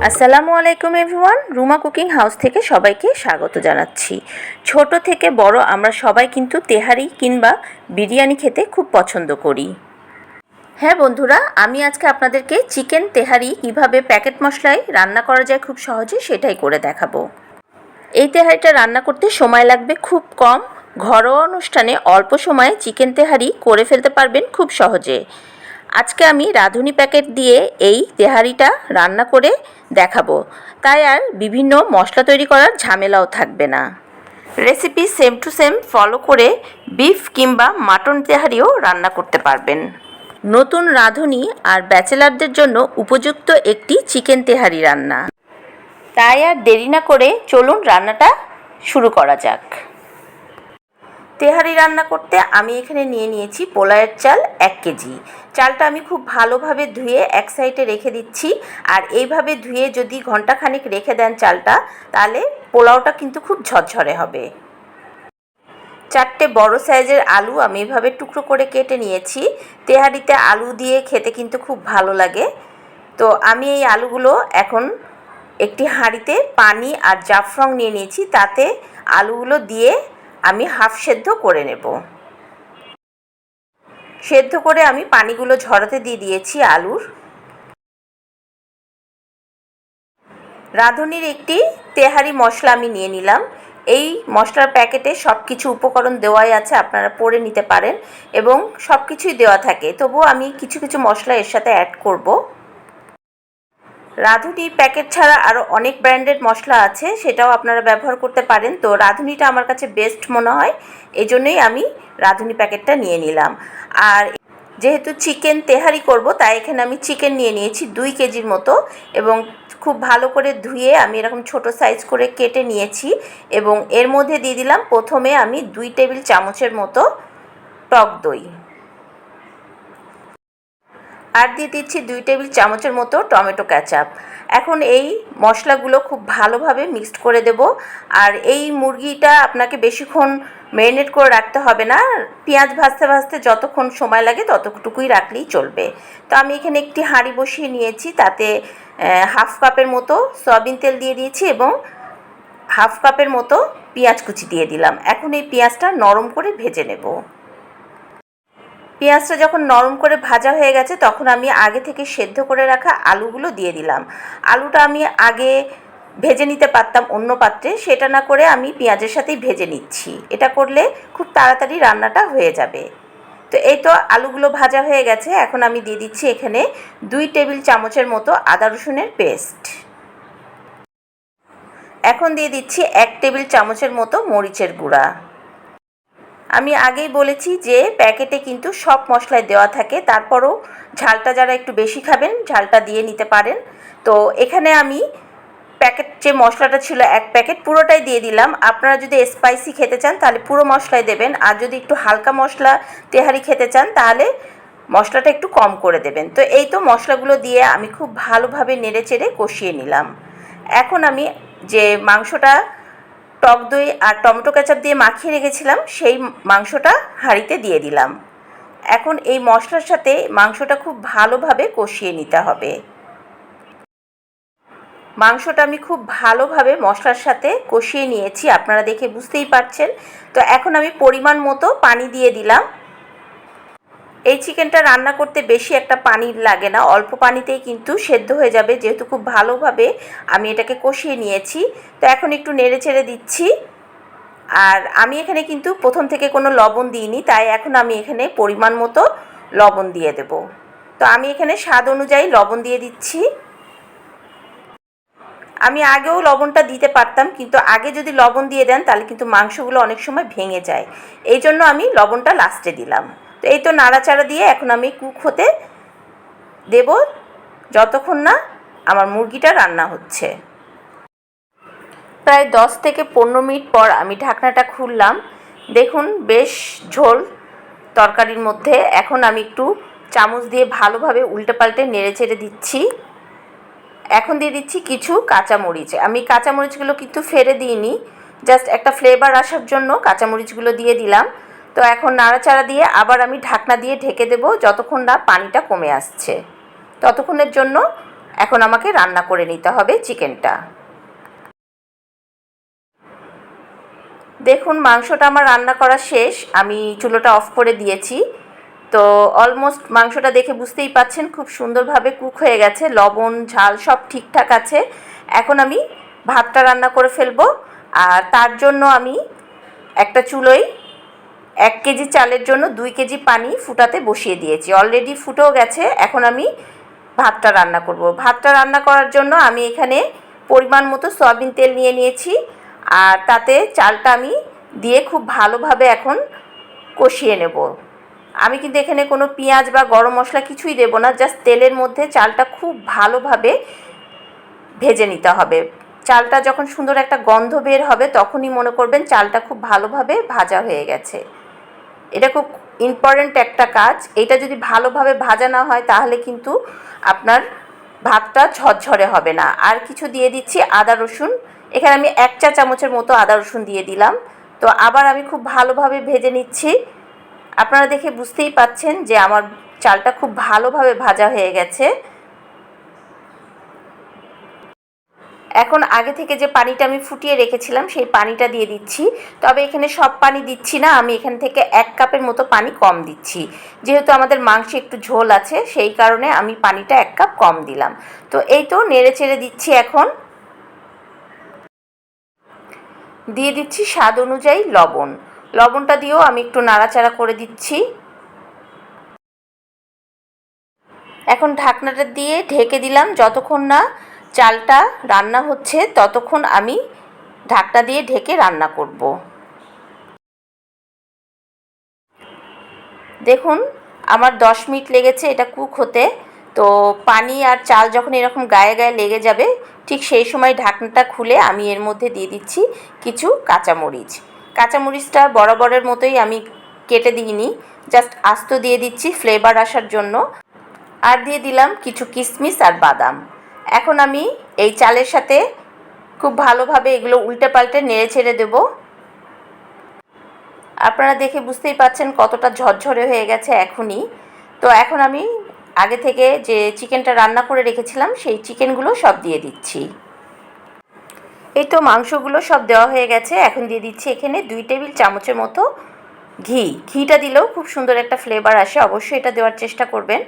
আসসালামু আলাইকুম everyone, Ruma cooking house থেকে সবাইকে স্বাগত জানাচ্ছি। ছোট থেকে বড় আমরা সবাই কিন্তু তেহারি কিংবা বিরিয়ানি খেতে খুব পছন্দ করি। হ্যাঁ বন্ধুরা, আমি আজকে আপনাদেরকে চিকেন তেহারি কিভাবে প্যাকেট মশলায় রান্না করা যায় খুব সহজে সেটাই করে দেখাবো। এই তেহারিটা রান্না করতে সময় লাগবে খুব কম। ঘরোয়া অনুষ্ঠানে অল্প সময়ে চিকেন তেহারি করে ফেলতে পারবেন খুব সহজে। আজকে আমি রাঁধুনি প্যাকেট দিয়ে এই তেহারিটা রান্না করে দেখাবো, তাই আর বিভিন্ন মশলা তৈরি করার ঝামেলাও থাকবে না। Recipe same to same follow করে বিফ কিংবা মাটন তেহারিও রান্না করতে পারবেন। নতুন রাঁধুনি আর ব্যাচেলারদের জন্য উপযুক্ত একটি চিকেন তেহারি রান্না। তাই আর দেরি না করে চলুন রান্নাটা শুরু করা যাক। তেহারি রান্না করতে আমি এখানে নিয়ে নিয়েছি পোলাওয়ের চাল 1 কেজি। চালটা আমি খুব ভালোভাবে ধুয়ে এক সাইডে রেখে দিচ্ছি। আর এইভাবে ধুয়ে যদি ঘন্টাখানেক রেখে দেন চালটা, তাহলে পোলাওটা কিন্তু খুব ঝরঝরে হবে। 4টে বড় সাইজের আলু আমি এভাবে টুকরো করে কেটে নিয়েছি। তেহারিতে আলু দিয়ে খেতে কিন্তু খুব ভালো লাগে। তো আমি এই আলুগুলো এখন একটি হাঁড়িতে পানি আর জাফরং নিয়ে নিয়েছি, তাতে আলুগুলো দিয়ে আমি হাফ সেদ্ধ করে নেব। সেদ্ধ করে আমি পানিগুলো ঝরাতে দিয়ে দিয়েছি আলুর। রাঁধুনির একটি তেহারি মশলা আমি নিয়ে নিলাম। এই মশলার প্যাকেটে সব কিছু উপকরণ দেওয়াই আছে, আপনারা পড়ে নিতে পারেন এবং সব কিছুই দেওয়া থাকে, তবুও আমি কিছু কিছু মশলা এর সাথে অ্যাড করব। রাঁধুনির প্যাকেট ছাড়া আরও অনেক ব্র্যান্ডেড মশলা আছে, সেটাও আপনারা ব্যবহার করতে পারেন। তো রাঁধুনিটা আমার কাছে বেস্ট মনে হয়, এই জন্যই আমি রাঁধুনি প্যাকেটটা নিয়ে নিলাম। আর যেহেতু চিকেন তেহারি করব, তাই এখানে আমি চিকেন নিয়ে নিয়েছি 2 কেজির মতো এবং খুব ভালো করে ধুয়ে আমি এরকম ছোট সাইজ করে কেটে নিয়েছি। এবং এর মধ্যে দিয়ে দিলাম প্রথমে আমি 2 টেবিল চামচের মতো টক দই, আর দিয়ে দিচ্ছি 2 টেবিল চামচের মতো টমেটো কেচাপ। এখন এই মশলাগুলো খুব ভালোভাবে মিক্সড করে দেব। আর এই মুরগিটা আপনাকে বেশিক্ষণ ম্যারিনেট করে রাখতে হবে না, পেঁয়াজ ভাজতে ভাজতে যতক্ষণ সময় লাগে ততটুকুই রাখলেই চলবে। তো আমি এখানে একটি হাঁড়ি বসিয়ে নিয়েছি, তাতে হাফ কাপের মতো সয়াবিন তেল দিয়ে দিয়েছি এবং হাফ কাপের মতো পেঁয়াজ কুচি দিয়ে দিলাম। এখন এই পেঁয়াজটা নরম করে ভেজে নেব। পেঁয়াজটা যখন নরম করে ভাজা হয়ে গেছে, তখন আমি আগে থেকে সেদ্ধ করে রাখা আলুগুলো দিয়ে দিলাম। আলুটা আমি আগে ভেজে নিতে পারতাম অন্য পাত্রে, সেটা না করে আমি পেঁয়াজের সাথেই ভেজে নিচ্ছি। এটা করলে খুব তাড়াতাড়ি রান্নাটা হয়ে যাবে। তো এই তো আলুগুলো ভাজা হয়ে গেছে। এখন আমি দিয়ে দিচ্ছি এখানে 2 টেবিল চামচের মতো আদা রসুনের পেস্ট। এখন দিয়ে দিচ্ছি 1 টেবিল চামচের মতো মরিচের গুঁড়া। আমি আগেই বলেছি যে প্যাকেটে কিন্তু সব মশলাই দেওয়া থাকে, তারপরও ঝালটা যারা একটু বেশি খাবেন ঝালটা দিয়ে নিতে পারেন। তো এখানে আমি প্যাকেট যে মশলাটা ছিল 1 প্যাকেট পুরোটাই দিয়ে দিলাম। আপনারা যদি স্পাইসি খেতে চান তাহলে পুরো মশলাই দেবেন, আর যদি একটু হালকা মশলা তেহারি খেতে চান তাহলে মশলাটা একটু কম করে দেবেন। তো এই তো মশলাগুলো দিয়ে আমি খুব ভালোভাবে নেড়েচেড়ে কষিয়ে নিলাম। এখন আমি যে মাংসটা টক দই আর টমেটো কেচাপ দিয়ে মাখিয়ে রেখেছিলাম, সেই মাংসটা হাঁড়িতে দিয়ে দিলাম। এখন এই মশলার সাথে মাংসটা খুব ভালোভাবে কষিয়ে নিতে হবে। মাংসটা আমি খুব ভালোভাবে মশলার সাথে কষিয়ে নিয়েছি, আপনারা দেখে বুঝতেই পারছেন। তো এখন আমি পরিমাণ মতো পানি দিয়ে দিলাম। এই চিকেনটা রান্না করতে বেশি একটা পানি লাগে না, অল্প পানিতেই কিন্তু সেদ্ধ হয়ে যাবে, যেহেতু খুব ভালোভাবে আমি এটাকে কষিয়ে নিয়েছি। তো এখন একটু নেড়ে চেড়ে দিচ্ছি। আর আমি এখানে কিন্তু প্রথম থেকে কোনো লবণ দিইনি, তাই এখন আমি এখানে পরিমাণ মতো লবণ দিয়ে দেব। তো আমি এখানে স্বাদ অনুযায়ী লবণ দিয়ে দিচ্ছি। আমি আগেও লবণটা দিতে পারতাম, কিন্তু আগে যদি লবণ দিয়ে দেন তাহলে কিন্তু মাংসগুলো অনেক সময় ভেঙে যায়, এই জন্য আমি লবণটা লাস্টে দিলাম। তো এই তো নাড়াচাড়া দিয়ে এখন আমি কুক হতে দেব যতক্ষণ না আমার মুরগিটা রান্না হচ্ছে। প্রায় 10 থেকে 15 মিনিট পর আমি ঢাকনাটা খুললাম। দেখুন বেশ ঝোল তরকারির মধ্যে। এখন আমি একটু চামচ দিয়ে ভালোভাবে উল্টে পাল্টে নেড়ে চেড়ে দিচ্ছি। এখন দিয়ে দিচ্ছি কিছু কাঁচামরিচ। আমি কাঁচামরিচগুলো কিন্তু ফেলে দিইনি, জাস্ট একটা ফ্লেভার আসার জন্য কাঁচামরিচগুলো দিয়ে দিলাম। তো এখন নাড়াচাড়া দিয়ে আবার আমি ঢাকনা দিয়ে ঢেকে দেব যতক্ষণ না পানিটা কমে আসছে, ততক্ষণের জন্য এখন আমাকে রান্না করে নিতে হবে চিকেনটা। দেখুন মাংসটা আমার রান্না করা শেষ, আমি চুলোটা অফ করে দিয়েছি। তো অলমোস্ট মাংসটা দেখে বুঝতেই পাচ্ছেন খুব সুন্দরভাবে কুক হয়ে গেছে, লবণ ঝাল সব ঠিকঠাক আছে। এখন আমি ভাতটা রান্না করে ফেলবো। আর তার জন্য আমি একটা চুলোয় 1 কেজি চালের জন্য 2 কেজি পানি ফুটাতে বসিয়ে দিয়েছি, অলরেডি ফুটেও গেছে। এখন আমি ভাতটা রান্না করব। ভাতটা রান্না করার জন্য আমি এখানে পরিমাণ মতো সয়াবিন তেল নিয়ে নিয়েছি, আর তাতে চালটা আমি দিয়ে খুব ভালোভাবে এখন কষিয়ে নেব। আমি কিন্তু এখানে কোনো পেঁয়াজ বা গরম মশলা কিছুই দেব না, জাস্ট তেলের মধ্যে চালটা খুব ভালোভাবে ভেজে নিতে হবে। চালটা যখন সুন্দর একটা গন্ধ বের হবে তখনই মনে করবেন চালটা খুব ভালোভাবে ভাজা হয়ে গেছে। এটা খুব ইম্পর্ট্যান্ট একটা কাজ, এটা যদি ভালোভাবে ভাজা না হয় তাহলে কিন্তু আপনার ভাতটা ঝরঝরে হবে না। আর কিছু দিয়ে দিচ্ছি আদা রসুন, এখানে আমি 1 চা চামচের মতো আদা রসুন দিয়ে দিলাম। তো আবার আমি খুব ভালোভাবে ভেজে নিচ্ছি। আপনারা দেখে বুঝতেই পাচ্ছেন যে আমার চালটা খুব ভালোভাবে ভাজা হয়ে গেছে। এখন আগে থেকে যে পানিটা আমি ফুটিয়ে রেখেছিলাম সেই পানিটা দিয়ে দিচ্ছি, তবে এখানে সব পানি দিচ্ছি না, আমি এখান থেকে 1 কাপের মতো পানি কম দিচ্ছি। যেহেতু আমাদের মাংসে একটু ঝোল আছে সেই কারণে আমি পানিটা 1 কাপ কম দিলাম। তো এই তো নেড়ে চেড়ে দিচ্ছি। এখন দিয়ে দিচ্ছি স্বাদ অনুযায়ী লবণ, লবণটা দিয়েও আমি একটু নাড়াচাড়া করে দিচ্ছি। এখন ঢাকনাটা দিয়ে ঢেকে দিলাম, যতক্ষণ না চালটা রান্না হচ্ছে ততক্ষণ আমি ঢাকনা দিয়ে ঢেকে রান্না করব। দেখুন আমার 10 মিনিট লেগেছে এটা কুক হতে। তো পানি আর চাল যখন এরকম গায়ে গায়ে লেগে যাবে ঠিক সেই সময় ঢাকনাটা খুলে আমি এর মধ্যে দিয়ে দিচ্ছি কিছু কাঁচামরিচ। কাঁচামরিচটা বরাবরের মতোই আমি কেটে দিইনি, জাস্ট আস্ত দিয়ে দিচ্ছি ফ্লেভার আসার জন্য। আর দিয়ে দিলাম কিছু কিশমিশ আর বাদাম। এখন আমি এই চালের সাথে খুব ভালোভাবে এগুলো উল্টে পাল্টে নেড়ে ছেড়ে দেবো। আপনারা দেখে বুঝতেই পাচ্ছেন কতটা ঝরঝরে হয়ে গেছে এখনই। তো এখন আমি আগে থেকে যে চিকেনটা রান্না করে রেখেছিলাম সেই চিকেনগুলো সব দিয়ে দিচ্ছি। এই তো মাংসগুলো সব দেওয়া হয়ে গেছে। এখন দিয়ে দিচ্ছি এখানে 2 টেবিল চামচের মতো ঘিটা দিলেও খুব সুন্দর একটা ফ্লেভার আসে, অবশ্যই এটা দেওয়ার চেষ্টা করবেন।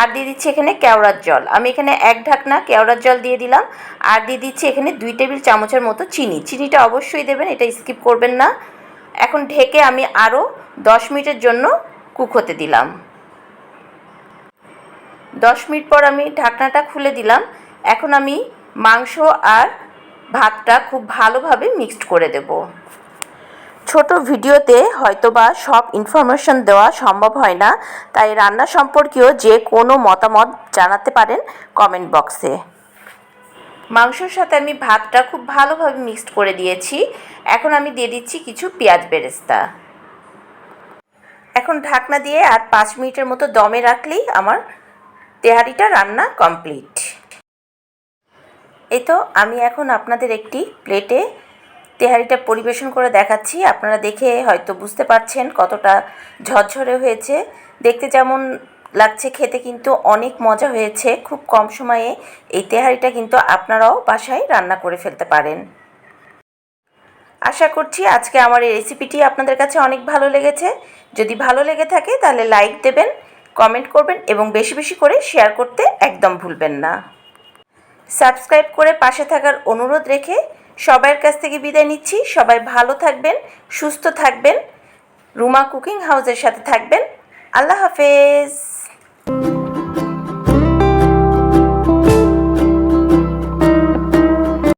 আর দিয়ে দিচ্ছি এখানে কেওড়ার জল, আমি এখানে 1 ঢাকনা কেওড়ার জল দিয়ে দিলাম। আর দিয়ে দিচ্ছি এখানে 2 টেবিল চামচের মতো চিনিটা অবশ্যই দেবেন, এটা স্কিপ করবেন না। এখন ঢেকে আমি আরও 10 মিনিটের জন্য কুক হতে দিলাম। 10 মিনিট পর আমি ঢাকনাটা খুলে দিলাম। এখন আমি মাংস আর ভাতটা খুব ভালোভাবে মিক্সড করে দেব। ছোট ভিডিওতে হয়তোবা সব ইনফরমেশন দেওয়া সম্ভব হয় না, তাই রান্না সম্পর্কীয় যে কোনো মতামত জানাতে পারেন কমেন্ট বক্সে। মাংসর সাথে আমি ভাতটা খুব ভালোভাবে মিক্সড করে দিয়েছি। এখন আমি দিয়ে দিচ্ছি কিছু পেঁয়াজ বেরেস্তা। এখন ঢাকনা দিয়ে আর 5 মিনিটের মতো দমে রাখলেই আমার তেহারিটা রান্না কমপ্লিট। এই তো আমি এখন আপনাদের একটি প্লেটে তেহারিটা পরিবেশন করে দেখাচ্ছি। আপনারা দেখে হয়তো বুঝতে পারছেন কতটা ঝরঝরে হয়েছে, দেখতে যেমন লাগছে খেতে কিন্তু অনেক মজা হয়েছে। খুব কম সময়ে এই তেহারিটা কিন্তু আপনারাও বাসায় রান্না করে ফেলতে পারেন। আশা করছি আজকে আমার এই রেসিপিটি আপনাদের কাছে অনেক ভালো লেগেছে। যদি ভালো লেগে থাকে তাহলে লাইক দেবেন, কমেন্ট করবেন এবং বেশি বেশি করে শেয়ার করতে একদম ভুলবেন না। সাবস্ক্রাইব করে পাশে থাকার অনুরোধ রেখে সবার কাছ থেকে বিদায় নিচ্ছি। সবাই ভালো থাকবেন, সুস্থ থাকবেন, রুমা কুকিং হাউসের সাথে থাকবেন। আল্লাহ হাফেজ।